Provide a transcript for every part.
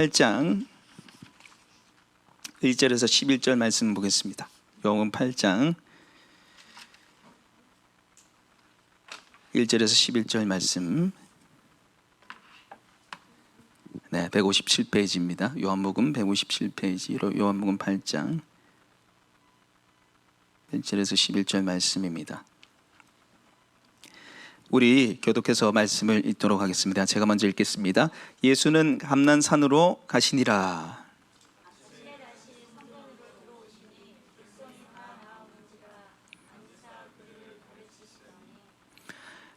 8장 1절에서 11절 말씀 보겠습니다. 요한복음 8장 1절에서 11절 말씀. 157페이지입니다. 요한복음 157페이지로 요한복음 8장 1절에서 11절 말씀입니다. 우리 교독해서 말씀을 읽도록 하겠습니다. 제가 먼저 읽겠습니다. 예수는 감난산으로 가시니라.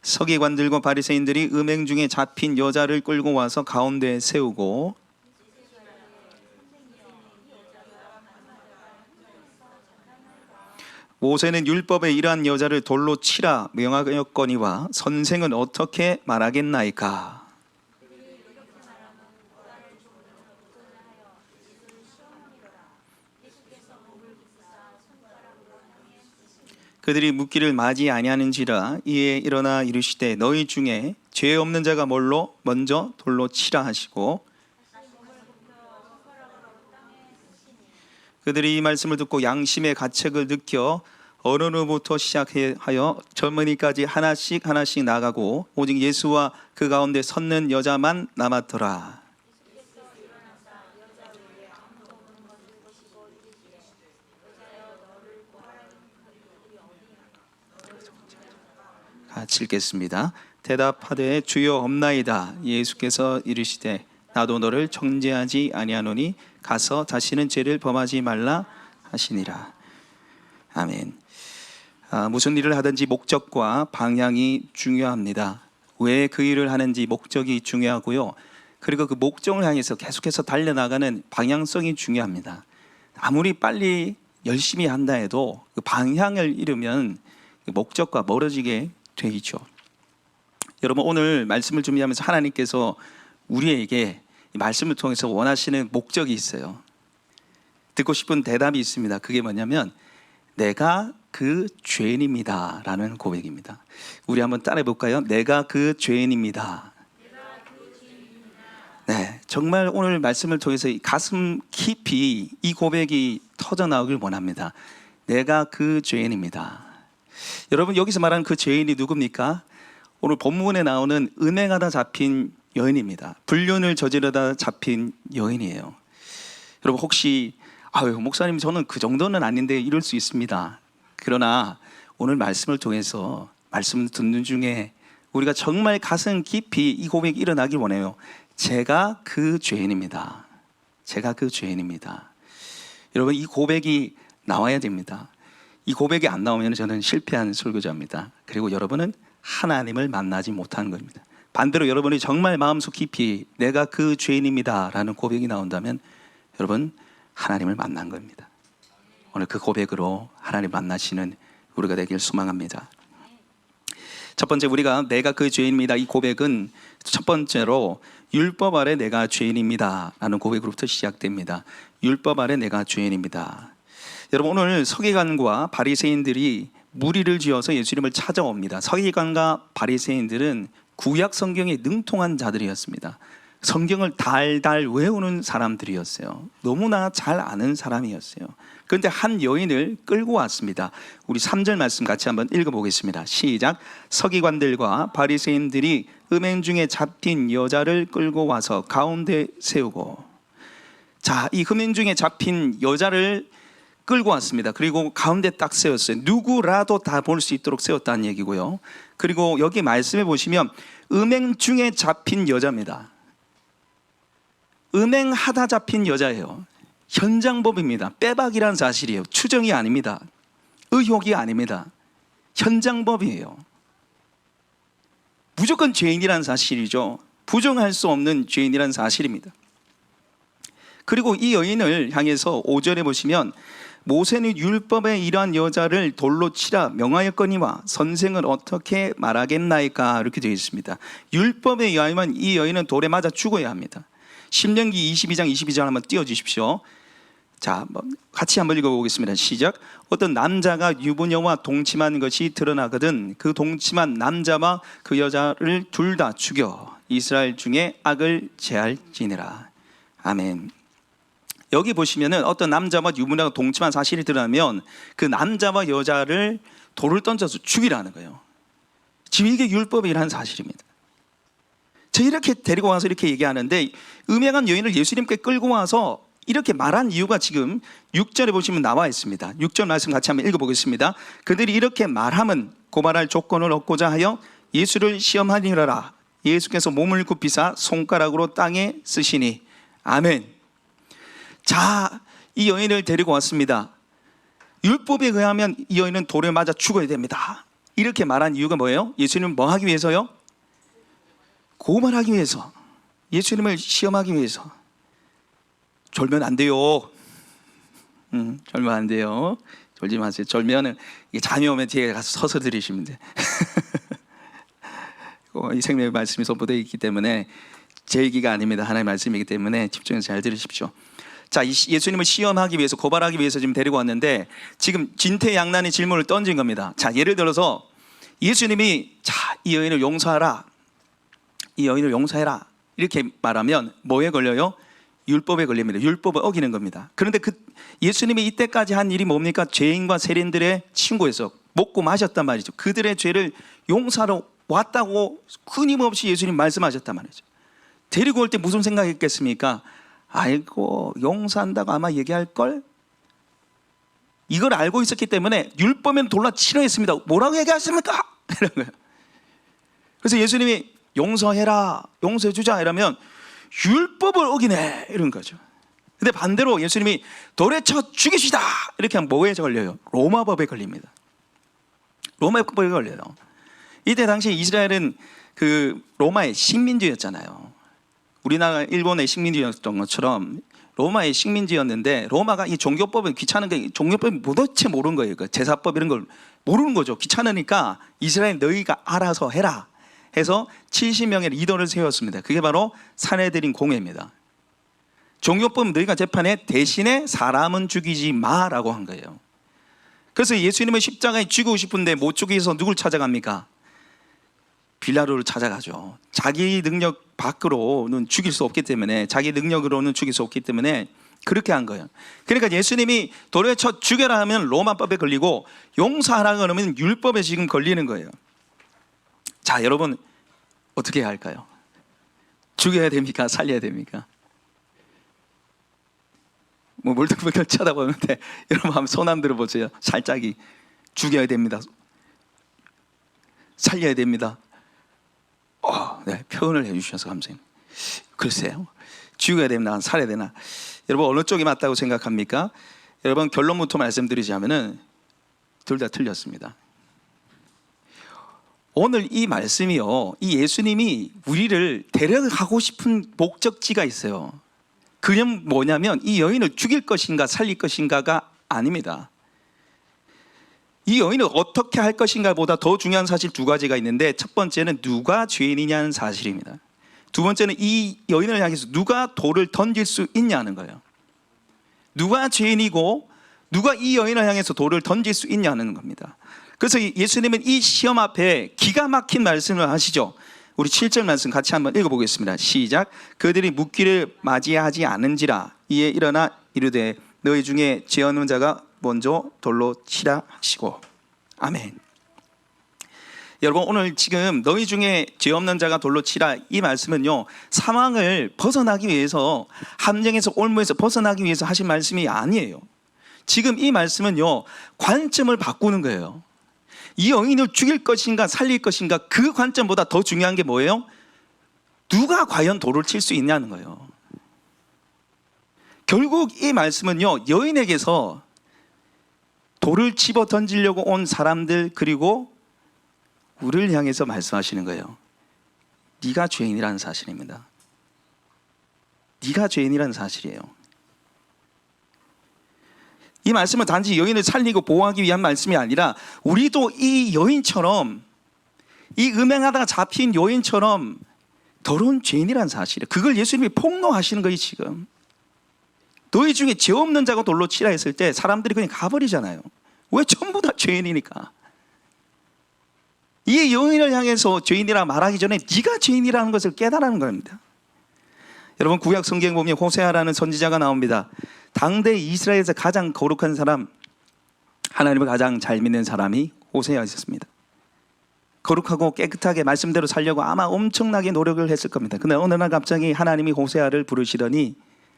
서기관들과 바리새인들이 음행 중에 잡힌 여자를 끌고 와서 가운데에 세우고 모세는 율법에 이러한 여자를 돌로 치라 명하였거니와 선생은 어떻게 말하겠나이까. 그들이 묻기를 마지 아니하는지라. 이에 일어나 이르시되 너희 중에 죄 없는 자가 뭘로 먼저 돌로 치라 하시고, 그들이 이 말씀을 듣고 양심의 가책을 느껴 어른으로부터 시작하여 젊은이까지 하나씩 나가고 오직 예수와 그 가운데 섰는 여자만 남았더라. 같이 읽겠습니다. 대답하되 주여 없나이다. 예수께서 이르시되 나도 너를 정죄하지 아니하노니 가서 다시는 죄를 범하지 말라 하시니라. 아멘. 무슨 일을 하든지 목적과 방향이 중요합니다. 왜 그 일을 하는지 목적이 중요하고요. 그리고 그 목적을 향해서 계속해서 달려나가는 방향성이 중요합니다. 아무리 빨리 열심히 한다 해도 그 방향을 잃으면 그 목적과 멀어지게 돼 있죠. 여러분, 오늘 말씀을 준비하면서 하나님께서 우리에게 이 말씀을 통해서 원하시는 목적이 있어요. 듣고 싶은 대답이 있습니다. 그게 뭐냐면 내가 그 죄인입니다 라는 고백입니다. 우리 한번 따라해 볼까요? 내가 그 죄인입니다. 네, 정말 오늘 말씀을 통해서 가슴 깊이 이 고백이 터져나오길 원합니다. 내가 그 죄인입니다. 여러분, 여기서 말하는 그 죄인이 누굽니까? 오늘 본문에 나오는 음행하다 잡힌 여인입니다. 불륜을 저지르다 잡힌 여인이에요. 여러분, 혹시 목사님 저는 그 정도는 아닌데 이럴 수 있습니다. 그러나 오늘 말씀을 통해서 말씀을 듣는 중에 우리가 정말 가슴 깊이 이 고백이 일어나길 원해요. 제가 그 죄인입니다. 제가 그 죄인입니다. 여러분, 이 고백이 나와야 됩니다. 이 고백이 안 나오면 저는 실패한 설교자입니다. 그리고 여러분은 하나님을 만나지 못하는 겁니다. 반대로 여러분이 정말 마음속 깊이 내가 그 죄인입니다 라는 고백이 나온다면 여러분 하나님을 만난 겁니다. 오늘 그 고백으로 하나님 만나시는 우리가 되길 소망합니다. 첫 번째, 우리가 내가 그 죄인입니다 이 고백은 첫 번째로 율법 아래 내가 죄인입니다 라는 고백으로부터 시작됩니다. 율법 아래 내가 죄인입니다. 여러분, 오늘 서기관과 바리새인들이 무리를 지어서 예수님을 찾아옵니다. 서기관과 바리새인들은 구약 성경에 능통한 자들이었습니다. 성경을 달달 외우는 사람들이었어요. 너무나 잘 아는 사람이었어요. 그런데 한 여인을 끌고 왔습니다. 우리 3절 말씀 같이 한번 읽어보겠습니다. 시작. 서기관들과 바리새인들이 음행 중에 잡힌 여자를 끌고 와서 가운데 세우고. 자, 이 음행 중에 잡힌 여자를 끌고 왔습니다. 그리고 가운데 딱 세웠어요. 누구라도 다 볼 수 있도록 세웠다는 얘기고요. 그리고 여기 말씀해 보시면 음행 중에 잡힌 여자입니다. 음행하다 잡힌 여자예요. 현장법입니다. 빼박이란 사실이에요. 추정이 아닙니다. 의혹이 아닙니다. 현장법이에요. 무조건 죄인이란 사실이죠. 부정할 수 없는 죄인이란 사실입니다. 그리고 이 여인을 향해서 5절에 보시면 모세는 율법에 이러한 여자를 돌로 치라 명하였거니와 선생은 어떻게 말하겠나이까 이렇게 되어 있습니다. 율법에 의하면 이 여인은 돌에 맞아 죽어야 합니다. 신명기 22장 22절 한번 띄워주십시오. 자, 같이 한번 읽어보겠습니다. 시작. 어떤 남자가 유부녀와 동침한 것이 드러나거든 그 동침한 남자와 그 여자를 둘 다 죽여 이스라엘 중에 악을 제할지니라. 아멘. 여기 보시면은 어떤 남자와 유부녀가 동침한 사실이 드러나면 그 남자와 여자를 돌을 던져서 죽이라는 거예요. 지금 이게 율법이라는 사실입니다. 저 이렇게 데리고 와서 이렇게 얘기하는데, 음행한 여인을 예수님께 끌고 와서 이렇게 말한 이유가 지금 6절에 보시면 나와 있습니다. 6절 말씀 같이 한번 읽어보겠습니다. 그들이 이렇게 말함은 고발할 조건을 얻고자 하여 예수를 시험하리라. 예수께서 몸을 굽히사 손가락으로 땅에 쓰시니. 아멘. 자, 이 여인을 데리고 왔습니다. 율법에 의하면 이 여인은 돌에 맞아 죽어야 됩니다. 이렇게 말한 이유가 뭐예요? 예수님은 뭐 하기 위해서요? 고발하기 위해서, 예수님을 시험하기 위해서. 졸면 안 돼요. 졸면 안 돼요. 졸지 마세요. 졸면은 잠이 오면 뒤에 가서 서서 들으시면 돼. 이 생명의 말씀이 선포되어 있기 때문에 제 얘기가 아닙니다. 하나님의 말씀이기 때문에 집중해서 잘 들으십시오. 자, 예수님을 시험하기 위해서, 고발하기 위해서 지금 데리고 왔는데, 지금 진퇴양난의 질문을 던진 겁니다. 자, 예를 들어서 예수님이 자, 이 여인을 용서하라, 이 여인을 용서해라 이렇게 말하면 뭐에 걸려요? 율법에 걸립니다. 율법을 어기는 겁니다. 그런데 예수님이 이때까지 한 일이 뭡니까? 죄인과 세린들의 친구에서 먹고 마셨단 말이죠. 그들의 죄를 용서하러 왔다고 끊임없이 예수님 말씀하셨단 말이죠. 데리고 올 때 무슨 생각했겠습니까? 아이고, 용서한다고 아마 얘기할걸? 이걸 알고 있었기 때문에 율법에는 돌라 치료했습니다. 뭐라고 얘기하십니까? 이런 거예요. 그래서 예수님이 용서해라, 용서해주자 이러면 율법을 어기네 이런 거죠. 근데 반대로 예수님이 돌에 쳐 죽이시다 이렇게 하면 뭐에 걸려요? 로마법에 걸립니다. 로마법에 걸려요. 이때 당시 이스라엘은 그 로마의 식민지였잖아요. 우리나라 일본의 식민지였던 것처럼 로마의 식민지였는데, 로마가 이 종교법은 귀찮은 게, 종교법은 도대체 모르는 거예요. 그 제사법 이런 걸 모르는 거죠. 귀찮으니까 이스라엘 너희가 알아서 해라 해서 70명의 리더를 세웠습니다. 그게 바로 산헤드린 공회입니다. 종교법은 너희가 재판해, 대신에 사람은 죽이지 마라고 한 거예요. 그래서 예수님을 십자가에 죽이고 싶은데 못 죽이서 누굴 찾아갑니까? 빌라도를 찾아가죠. 자기 능력 밖으로는 죽일 수 없기 때문에, 자기 능력으로는 죽일 수 없기 때문에 그렇게 한 거예요. 그러니까 예수님이 돌에 쳐 죽여라 하면 로마법에 걸리고, 용서하라 그러면 율법에 지금 걸리는 거예요. 자, 여러분 어떻게 해야 할까요? 죽여야 됩니까? 살려야 됩니까? 뭐 물들물들 쳐다보는데 여러분 한번 손 한번 들어보세요. 살짝이. 죽여야 됩니다. 살려야 됩니다. 네, 표현을 해주셔서 감사합니다. 글쎄요, 죽여야 되나 살아야 되나, 여러분 어느 쪽이 맞다고 생각합니까? 여러분 결론부터 말씀드리자면은 둘 다 틀렸습니다. 오늘 이 말씀이요, 이 예수님이 우리를 데려가고 싶은 목적지가 있어요. 그냥 뭐냐면 이 여인을 죽일 것인가 살릴 것인가가 아닙니다. 이 여인을 어떻게 할 것인가 보다 더 중요한 사실 두 가지가 있는데, 첫 번째는 누가 죄인이냐는 사실입니다. 두 번째는 이 여인을 향해서 누가 돌을 던질 수 있냐는 거예요. 누가 죄인이고 누가 이 여인을 향해서 돌을 던질 수 있냐는 겁니다. 그래서 예수님은 이 시험 앞에 기가 막힌 말씀을 하시죠. 우리 7절 말씀 같이 한번 읽어보겠습니다. 시작. 그들이 묻기를 맞이하지 않은지라 이에 일어나 이르되 너희 중에 죄 없는 자가 먼저 돌로 치라 하시고. 아멘. 여러분 오늘 지금 너희 중에 죄 없는 자가 돌로 치라, 이 말씀은요, 사망을 벗어나기 위해서, 함정에서 올무에서 벗어나기 위해서 하신 말씀이 아니에요. 지금 이 말씀은요, 관점을 바꾸는 거예요. 이 여인을 죽일 것인가 살릴 것인가, 그 관점보다 더 중요한 게 뭐예요? 누가 과연 돌을 칠 수 있냐는 거예요. 결국 이 말씀은요, 여인에게서 돌을 집어 던지려고 온 사람들, 그리고 우리를 향해서 말씀하시는 거예요. 네가 죄인이라는 사실입니다. 네가 죄인이라는 사실이에요. 이 말씀은 단지 여인을 살리고 보호하기 위한 말씀이 아니라, 우리도 이 여인처럼, 이 음행하다가 잡힌 여인처럼 더러운 죄인이라는 사실이에요. 그걸 예수님이 폭로하시는 거예요. 지금 너희 중에 죄 없는 자가 돌로 치라 했을 때 사람들이 그냥 가버리잖아요. 왜? 전부 다 죄인이니까. 이 여인을 향해서 죄인이라 말하기 전에 네가 죄인이라는 것을 깨달은 겁니다. 여러분 구약 성경 보면 호세아라는 선지자가 나옵니다. 당대 이스라엘에서 가장 거룩한 사람, 하나님을 가장 잘 믿는 사람이 호세아였습니다. 거룩하고 깨끗하게 말씀대로 살려고 아마 엄청나게 노력을 했을 겁니다. 근데 어느 날 갑자기 하나님이 호세아를 부르시더니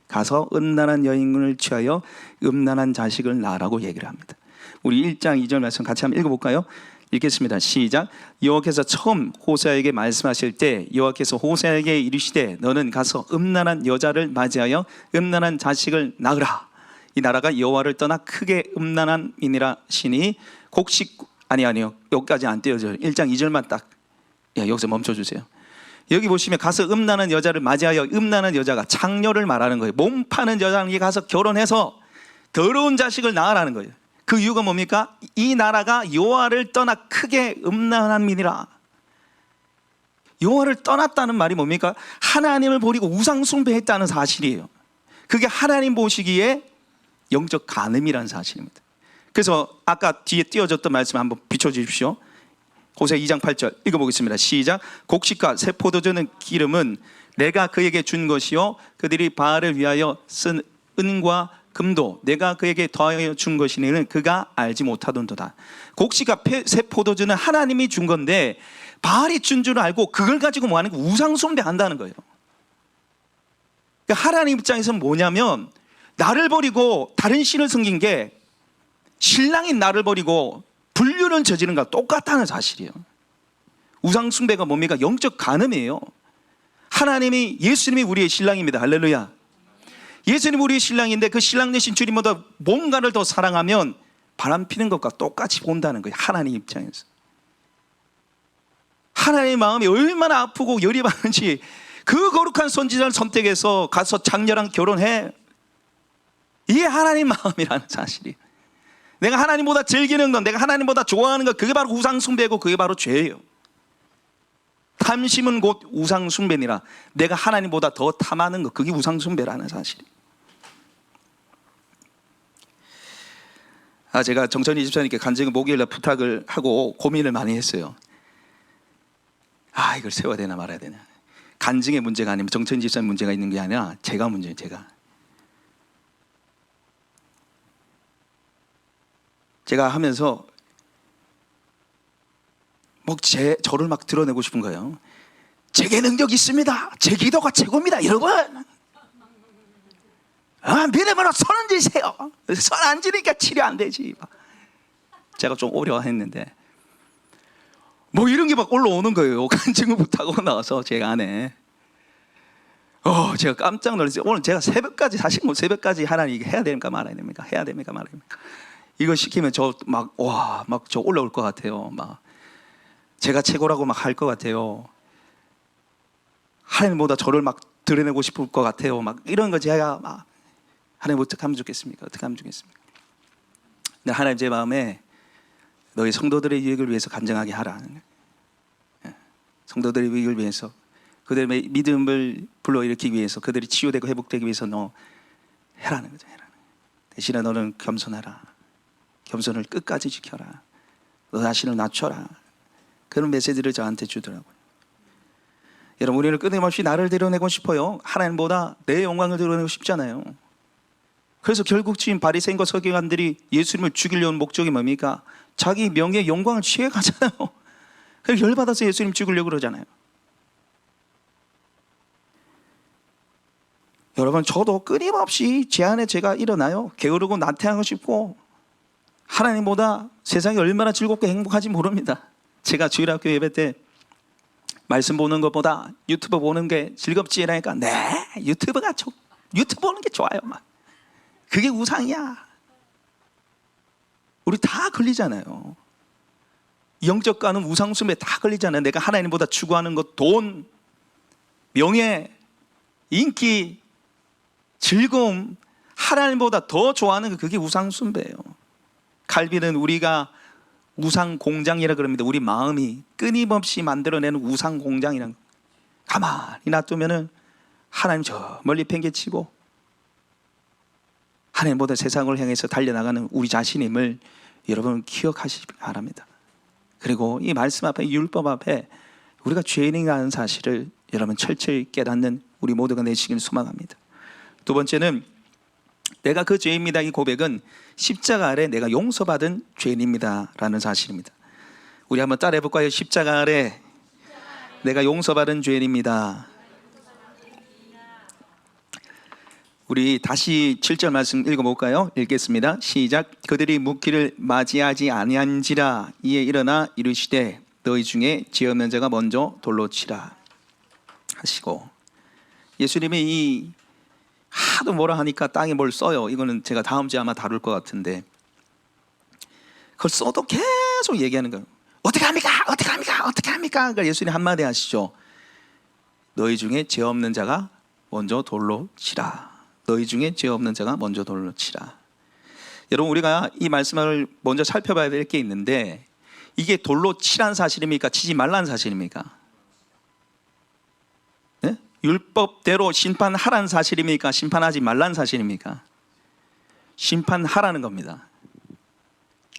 가서 음란한 여인을 취하여 음란한 자식을 낳으라고 얘기를 합니다. 우리 1장 2절 말씀 같이 한번 읽어볼까요? 읽겠습니다. 시작. 여호와께서 처음 호세아에게 말씀하실 때 여호와께서 호세아에게 이르시되 너는 가서 음란한 여자를 맞이하여 음란한 자식을 낳으라. 이 나라가 여호와를 떠나 크게 음란한 민이라 시니 곡식 아니요 여기까지 안 띄어져요. 1장 2절만 딱 여기서 멈춰주세요. 여기 보시면 가서 음란한 여자를 맞이하여 음란한 여자가 창녀를 말하는 거예요. 몸 파는 여자에게 가서 결혼해서 더러운 자식을 낳으라는 거예요. 그 이유가 뭡니까? 이 나라가 여호와를 떠나 크게 음란한 민이라. 여호와를 떠났다는 말이 뭡니까? 하나님을 버리고 우상 숭배했다는 사실이에요. 그게 하나님 보시기에 영적 간음이라는 사실입니다. 그래서 아까 뒤에 띄어졌던 말씀 한번 비춰주십시오. 호세 2장 8절 읽어보겠습니다. 시작. 곡식과 새 포도주는 기름은 내가 그에게 준 것이요 그들이 바알을 위하여 쓴 은과 금도 내가 그에게 더하여 준 것이니는 그가 알지 못하던도다. 곡식과 새 포도주는 하나님이 준 건데 바알이 준 줄 알고 그걸 가지고 뭐하는 거 우상 숭배한다는 거예요. 그러니까 하나님 입장에서는 뭐냐면 나를 버리고 다른 신을 섬긴 게 신랑인 나를 버리고 불륜을 저지른 것과 똑같다는 사실이에요. 우상 숭배가 뭡니까? 영적 간음이에요. 하나님이 예수님이 우리의 신랑입니다. 할렐루야. 예수님이 우리의 신랑인데 그 신랑 되신 주님보다 뭔가를 더 사랑하면 바람 피는 것과 똑같이 본다는 거예요. 하나님 입장에서. 하나님의 마음이 얼마나 아프고 열이 받는지 그 거룩한 선지자를 선택해서 가서 장녀랑 결혼해. 이게 하나님 마음이라는 사실이에요. 내가 하나님보다 즐기는 건, 내가 하나님보다 좋아하는 것, 그게 바로 우상 숭배고 그게 바로 죄예요. 탐심은 곧 우상 숭배니라. 내가 하나님보다 더 탐하는 것, 그게 우상 숭배라는 사실이에요. 제가 정천희 집사님께 간증을 목요일날 부탁을 하고 고민을 많이 했어요. 이걸 세워야 되나 말아야 되나. 간증의 문제가 아니면 정천희 집사님 문제가 있는 게 아니라 제가 문제예요. 제가 하면서 저를 막 드러내고 싶은 거예요. 제게 능력이 있습니다. 제 기도가 최고입니다. 여러분, 믿음으로 손을 지세요. 손 안 지니까 치료 안 되지. 제가 좀 어려워했는데 이런 게 막 올라오는 거예요. 간증을 못하고 나와서 제가 안에 제가 깜짝 놀랐어요. 오늘 제가 새벽까지, 사실 새벽까지 하나님 이거 해야 됩니까 말아야 됩니까? 해야 됩니까 말아야 됩니까? 이거 시키면 저 올라올 것 같아요. 제가 최고라고 할 것 같아요. 하나님보다 저를 드러내고 싶을 것 같아요. 이런 거 제가 하나님 어떻게 하면 좋겠습니까? 근데 하나님 제 마음에 너희 성도들의 유익을 위해서 간증하게 하라. 성도들의 유익을 위해서, 그들의 믿음을 불러일으키기 위해서, 그들이 치유되고 회복되기 위해서 너 해라는 거죠. 대신에 너는 겸손하라. 겸손을 끝까지 지켜라. 너 자신을 낮춰라. 그런 메시지를 저한테 주더라고요. 여러분, 우리는 끊임없이 나를 드러내고 싶어요. 하나님보다 내 영광을 드러내고 싶잖아요. 그래서 결국 지금 바리새인과 서기관들이 예수님을 죽이려는 목적이 뭡니까? 자기 명예의 영광을 취해가잖아요. 그래서 열받아서 예수님 죽이려고 그러잖아요. 여러분, 저도 끊임없이 제 안에 제가 일어나요. 게으르고 나태하고 싶고, 하나님보다 세상이 얼마나 즐겁고 행복한지 모릅니다. 제가 주일학교 예배 때 말씀 보는 것보다 유튜브 보는 게 즐겁지 이러니까 유튜브 보는 게 좋아요. 그게 우상이야. 우리 다 걸리잖아요. 영적 간음, 우상 숭배 다 걸리잖아요. 내가 하나님보다 추구하는 것, 돈, 명예, 인기, 즐거움, 하나님보다 더 좋아하는 것, 그게 우상 숭배예요. 칼빈은 우리가 우상 공장이라 그럽니다. 우리 마음이 끊임없이 만들어내는 우상 공장이란 거. 가만히 놔두면은 하나님 저 멀리 팽개치고 하나님보다 세상을 향해서 달려나가는 우리 자신임을 여러분 기억하시기 바랍니다. 그리고 이 말씀 앞에, 율법 앞에 우리가 죄인이라는 사실을 여러분 철저히 깨닫는 우리 모두가 내시길 소망합니다. 두 번째는 내가 그 죄인입니다. 이 고백은 십자가 아래 내가 용서받은 죄인입니다 라는 사실입니다. 우리 한번 따라해 볼까요? 십자가 아래 내가 용서받은 죄인입니다. 우리 다시 7절 말씀 읽어볼까요? 읽겠습니다. 시작. 그들이 묻기를 맞이하지 아니한지라 이에 일어나 이르시되 너희 중에 죄 없는 자가 먼저 돌로 치라 하시고, 예수님이 이 하도 뭐라 하니까 땅에 뭘 써요. 이거는 제가 다음 주에 아마 다룰 것 같은데, 그걸 써도 계속 얘기하는 거예요. 어떻게 합니까? 어떻게 합니까? 어떻게 합니까? 그러니까 예수님 한마디 하시죠. 너희 중에 죄 없는 자가 먼저 돌로 치라. 너희 중에 죄 없는 자가 먼저 돌로 치라. 여러분, 우리가 이 말씀을 먼저 살펴봐야 될 게 있는데, 이게 돌로 치란 사실입니까? 치지 말란 사실입니까? 네? 율법대로 심판하란 사실입니까? 심판하지 말란 사실입니까? 심판하라는 겁니다.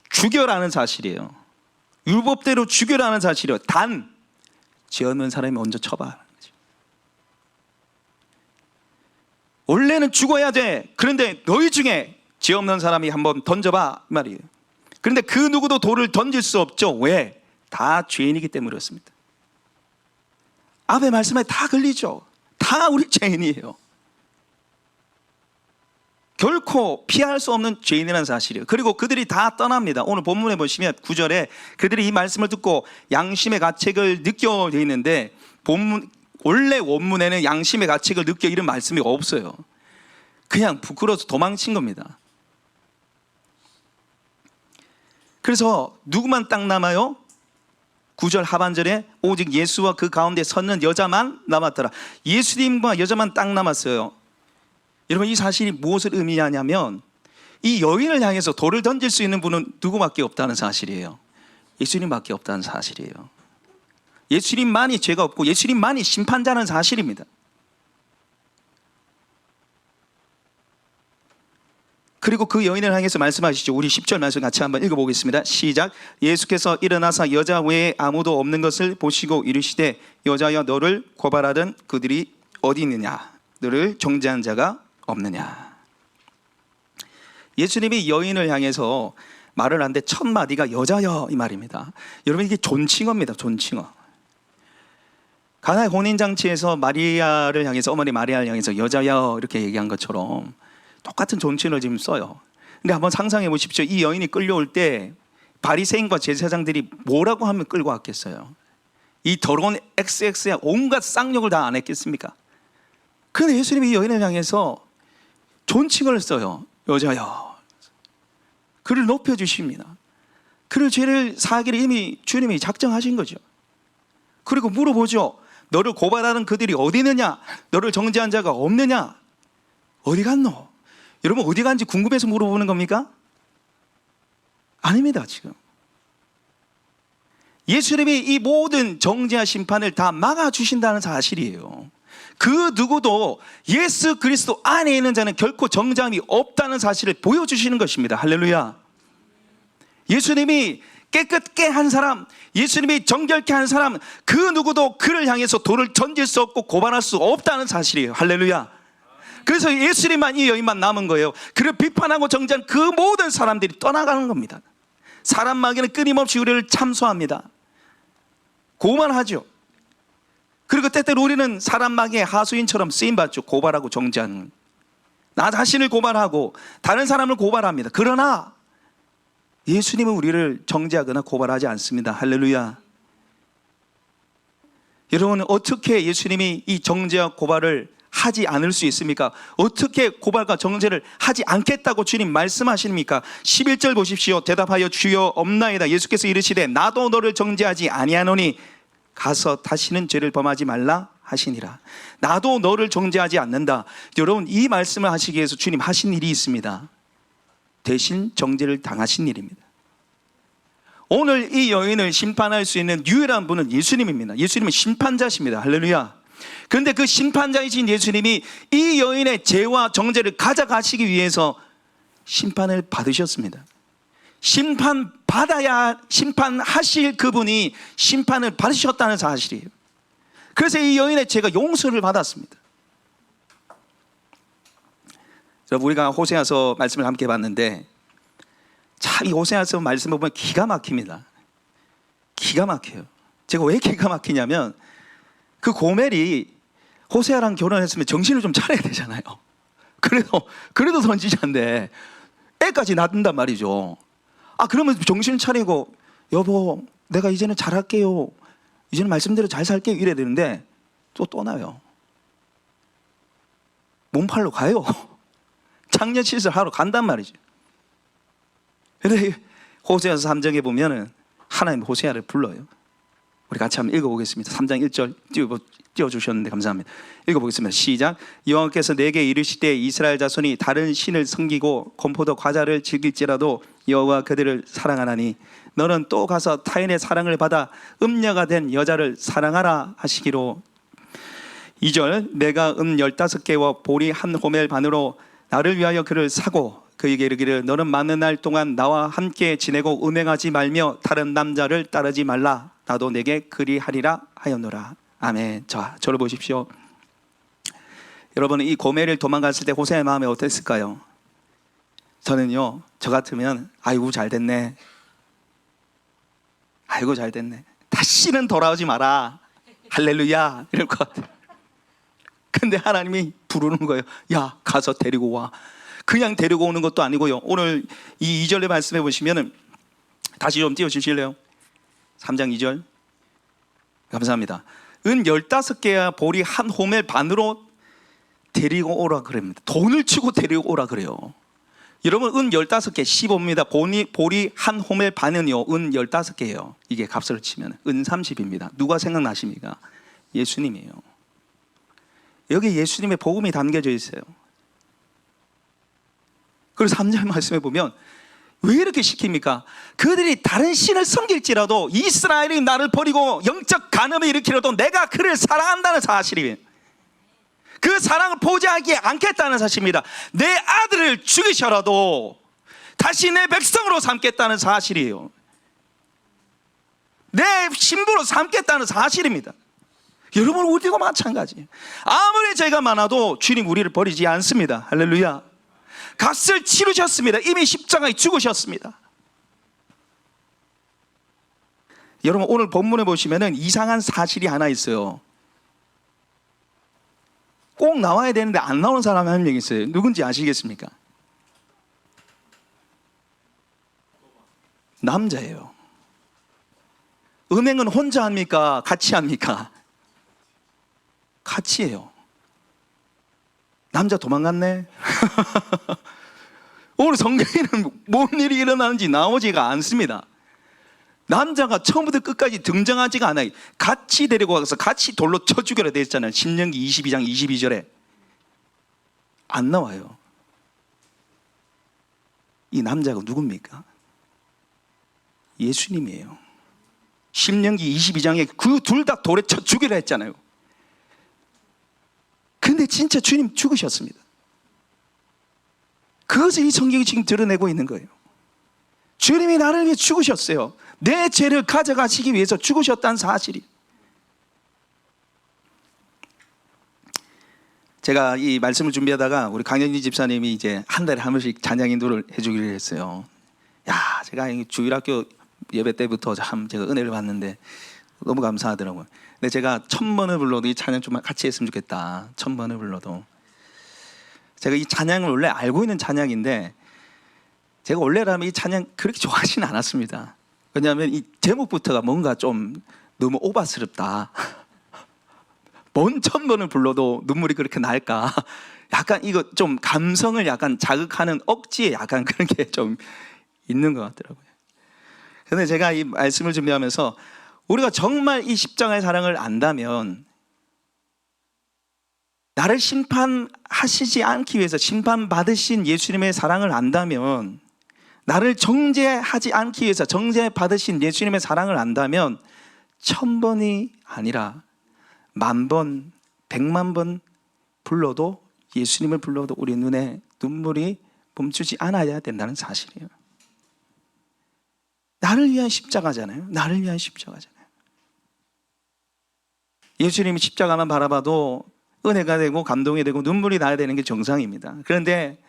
죽여라는 사실이에요. 율법대로 죽여라는 사실이에요. 단 죄 없는 사람이 먼저 쳐봐. 원래는 죽어야 돼. 그런데 너희 중에 죄 없는 사람이 한번 던져봐 이 말이에요. 그런데 그 누구도 돌을 던질 수 없죠. 왜? 다 죄인이기 때문에 그렇습니다. 앞에 말씀에 다 걸리죠. 다 우리 죄인이에요. 결코 피할 수 없는 죄인이라는 사실이에요. 그리고 그들이 다 떠납니다. 오늘 본문에 보시면 9절에 그들이 이 말씀을 듣고 양심의 가책을 느껴 되어 있는데, 원래 원문에는 양심의 가책을 느껴 이런 말씀이 없어요. 그냥 부끄러워서 도망친 겁니다. 그래서 누구만 딱 남아요? 9절 하반절에 오직 예수와 그 가운데 섰는 여자만 남았더라. 예수님과 여자만 딱 남았어요. 여러분, 이 사실이 무엇을 의미하냐면 이 여인을 향해서 돌을 던질 수 있는 분은 누구밖에 없다는 사실이에요. 예수님밖에 없다는 사실이에요. 예수님만이 죄가 없고 예수님만이 심판자는 사실입니다. 그리고 그 여인을 향해서 말씀하시죠. 우리 10절 말씀 같이 한번 읽어보겠습니다. 시작. 예수께서 일어나사 여자 외에 아무도 없는 것을 보시고 이르시되 여자여 너를 고발하던 그들이 어디 있느냐? 너를 정죄한 자가 없느냐? 예수님이 여인을 향해서 말을 하는데 첫 마디가 여자여 이 말입니다. 여러분, 이게 존칭어입니다. 존칭어. 가나의 혼인잔치에서 마리아를 향해서, 어머니 마리아를 향해서 여자여 이렇게 얘기한 것처럼 똑같은 존칭을 지금 써요. 근데 한번 상상해 보십시오. 이 여인이 끌려올 때 바리새인과 제사장들이 뭐라고 하면 끌고 왔겠어요? 이 더러운 XX에 온갖 쌍욕을 다 안 했겠습니까? 그런데 예수님이 이 여인을 향해서 존칭을 써요. 여자여. 그를 높여주십니다. 그를 죄를 사하기를 이미 주님이 작정하신 거죠. 그리고 물어보죠. 너를 고발하는 그들이 어디 있느냐? 너를 정죄한 자가 없느냐? 어디 갔노? 여러분, 어디 간지 궁금해서 물어보는 겁니까? 아닙니다. 지금 예수님이 이 모든 정죄와 심판을 다 막아주신다는 사실이에요. 그 누구도 예수 그리스도 안에 있는 자는 결코 정죄함이 없다는 사실을 보여주시는 것입니다. 할렐루야. 예수님이 깨끗게 한 사람, 예수님이 정결케 한 사람, 그 누구도 그를 향해서 돌을 던질 수 없고 고발할 수 없다는 사실이에요. 할렐루야. 그래서 예수님만, 이 여인만 남은 거예요. 그를 비판하고 정죄한 그 모든 사람들이 떠나가는 겁니다. 사람 마귀는 끊임없이 우리를 참소합니다. 고만하죠. 그리고 때때로 우리는 사람 마귀의 하수인처럼 쓰임받죠. 고발하고 정죄하는, 나 자신을 고발하고 다른 사람을 고발합니다. 그러나 예수님은 우리를 정죄하거나 고발하지 않습니다. 할렐루야. 여러분, 어떻게 예수님이 이 정죄와 고발을 하지 않을 수 있습니까? 어떻게 고발과 정죄를 하지 않겠다고 주님 말씀하십니까? 11절 보십시오. 대답하여 주여 없나이다. 예수께서 이르시되 나도 너를 정죄하지 아니하노니 가서 다시는 죄를 범하지 말라 하시니라. 나도 너를 정죄하지 않는다. 여러분, 이 말씀을 하시기 위해서 주님 하신 일이 있습니다. 대신 정죄를 당하신 일입니다. 오늘 이 여인을 심판할 수 있는 유일한 분은 예수님입니다. 예수님은 심판자십니다. 할렐루야. 그런데 그 심판자이신 예수님이 이 여인의 죄와 정죄를 가져가시기 위해서 심판을 받으셨습니다. 심판하실 그분이 심판을 받으셨다는 사실이에요. 그래서 이 여인의 죄가 용서를 받았습니다. 여러분, 우리가 호세아서 말씀을 함께 봤는데 참 이 호세아서 말씀을 보면 기가 막힙니다. 기가 막혀요. 제가 왜 기가 막히냐면 그 고멜이 호세아랑 결혼했으면 정신을 좀 차려야 되잖아요. 그래도 선지자인데 애까지 낳는단 말이죠. 그러면 정신을 차리고 여보 내가 이제는 잘할게요, 이제는 말씀대로 잘 살게요 이래야 되는데 또 떠나요. 몸팔로 가요. 장례 시설하러 간단 말이죠. 그런데 호세아서 3장에 보면은 하나님 호세아를 불러요. 우리 같이 한번 읽어보겠습니다. 3장 1절 띄워주셨는데 감사합니다. 읽어보겠습니다. 시작. 여호와께서 내게 이르시되 이스라엘 자손이 다른 신을 섬기고 건포도 과자를 즐길지라도 여호와 그들을 사랑하나니 너는 또 가서 타인의 사랑을 받아 음녀가 된 여자를 사랑하라 하시기로. 2절. 내가 15개와 보리 한 호멜 반으로 나를 위하여 그를 사고 그에게 이르기를 너는 많은 날 동안 나와 함께 지내고 음행하지 말며 다른 남자를 따르지 말라. 나도 내게 그리하리라 하였노라. 아멘. 자, 저를 보십시오. 여러분, 이 고멜을 도망갔을 때 호세아의 마음이 어땠을까요? 저는요, 저 같으면 아이고 잘 됐네, 아이고 잘 됐네, 다시는 돌아오지 마라, 할렐루야 이럴 것 같아요. 근데 하나님이 부르는 거예요. 야, 가서 데리고 와. 그냥 데리고 오는 것도 아니고요. 오늘 이 2절의 말씀해 보시면은 다시 좀 띄워주실래요? 3장 2절. 감사합니다. 은 15개와 보리 한 호멜 반으로 데리고 오라 그럽니다. 돈을 치고 데리고 오라 그래요. 여러분, 은 15개 15입니다. 보리 한 호멜 반은요, 은 15개예요. 이게 값을 치면 은 30입니다. 누가 생각나십니까? 예수님이에요. 여기 예수님의 복음이 담겨져 있어요. 그래서 3절 말씀에 보면 왜 이렇게 시킵니까? 그들이 다른 신을 섬길지라도 이스라엘이 나를 버리고 영적 간음을 일으키려도 내가 그를 사랑한다는 사실이에요. 그 사랑을 포기하지 않겠다는 사실입니다. 내 아들을 죽이셔라도 다시 내 백성으로 삼겠다는 사실이에요. 내 신부로 삼겠다는 사실입니다. 여러분, 우리도 마찬가지예요. 아무리 죄가 많아도 주님 우리를 버리지 않습니다. 할렐루야. 값을 치르셨습니다. 이미 십자가에 죽으셨습니다. 여러분, 오늘 본문에 보시면은 이상한 사실이 하나 있어요. 꼭 나와야 되는데 안 나오는 사람이 한 명 있어요. 누군지 아시겠습니까? 남자예요. 은행은 혼자 합니까? 같이 합니까? 같이 해요. 남자 도망갔네. 오늘 성경에는 뭔 일이 일어나는지 나오지가 않습니다. 남자가 처음부터 끝까지 등장하지가 않아요. 같이 데리고 가서 같이 돌로 쳐 죽여라 되어 있잖아요. 신명기 22장 22절에 안 나와요. 이 남자가 누굽니까? 예수님이에요. 신명기 22장에 그 둘 다 돌에 쳐 죽이라 했잖아요. 근데 진짜 주님 죽으셨습니다. 그것을 이 성경이 지금 드러내고 있는 거예요. 주님이 나를 위해 죽으셨어요. 내 죄를 가져가시기 위해서 죽으셨다는 사실이. 제가 이 말씀을 준비하다가 우리 강현희 집사님이 이제 한 달에 한 번씩 찬양 인도를 해주기로 했어요. 야, 제가 주일학교 예배 때부터 참 제가 은혜를 받는데 너무 감사하더라고요. 근데 제가 1000번을 불러도 이 찬양 좀 같이 했으면 좋겠다. 1000번을 불러도. 제가 이 찬양을 원래 알고 있는 찬양인데 제가 원래라면 이 찬양 그렇게 좋아하지는 않았습니다. 왜냐하면 이 제목부터가 뭔가 좀 너무 오바스럽다. 뭔 1000번을 불러도 눈물이 그렇게 날까? 약간 이거 좀 감성을 약간 자극하는 억지에 약간 그런 게 좀 있는 것 같더라고요. 그런데 제가 이 말씀을 준비하면서 우리가 정말 이 십자가의 사랑을 안다면, 나를 심판하시지 않기 위해서 심판받으신 예수님의 사랑을 안다면, 나를 정죄하지 않기 위해서 정죄받으신 예수님의 사랑을 안다면 1000번이 아니라 10,000번, 100,000번 불러도, 예수님을 불러도 우리 눈에 눈물이 멈추지 않아야 된다는 사실이에요. 나를 위한 십자가잖아요. 나를 위한 십자가잖아요. 예수님이 십자가만 바라봐도 은혜가 되고 감동이 되고 눈물이 나야 되는 게 정상입니다. 그런데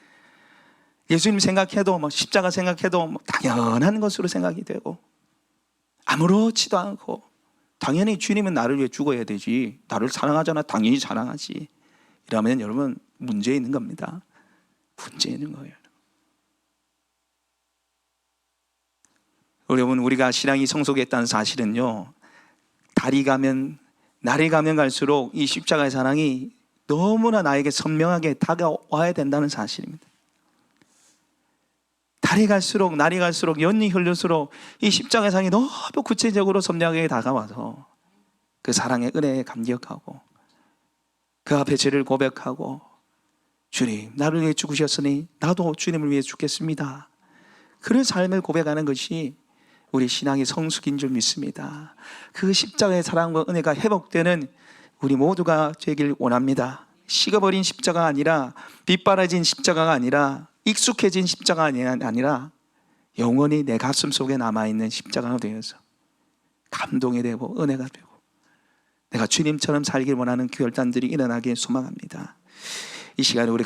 예수님 생각해도 십자가 생각해도 당연한 것으로 생각이 되고 아무렇지도 않고 당연히 주님은 나를 위해 죽어야 되지, 나를 사랑하잖아, 당연히 사랑하지, 이러면 여러분 문제 있는 겁니다. 문제 있는 거예요. 여러분, 우리가 신앙이 성숙했다는 사실은요, 날이 가면 갈수록 이 십자가의 사랑이 너무나 나에게 선명하게 다가와야 된다는 사실입니다. 날이 갈수록 연이 흐를수록 이 십자가의 사랑이 너무 구체적으로 선명하게 다가와서 그 사랑의 은혜에 감격하고 그 앞에 죄를 고백하고, 주님 나를 위해 죽으셨으니 나도 주님을 위해 죽겠습니다, 그런 삶을 고백하는 것이 우리 신앙의 성숙인 줄 믿습니다. 그 십자가의 사랑과 은혜가 회복되는 우리 모두가 되길 원합니다. 식어버린 십자가가 아니라, 빗바라진 십자가가 아니라, 익숙해진 십자가가 아니라 영원히 내 가슴 속에 남아있는 십자가가 되어서 감동이 되고 은혜가 되고 내가 주님처럼 살길 원하는 결단들이 일어나길 소망합니다. 이 시간에 우리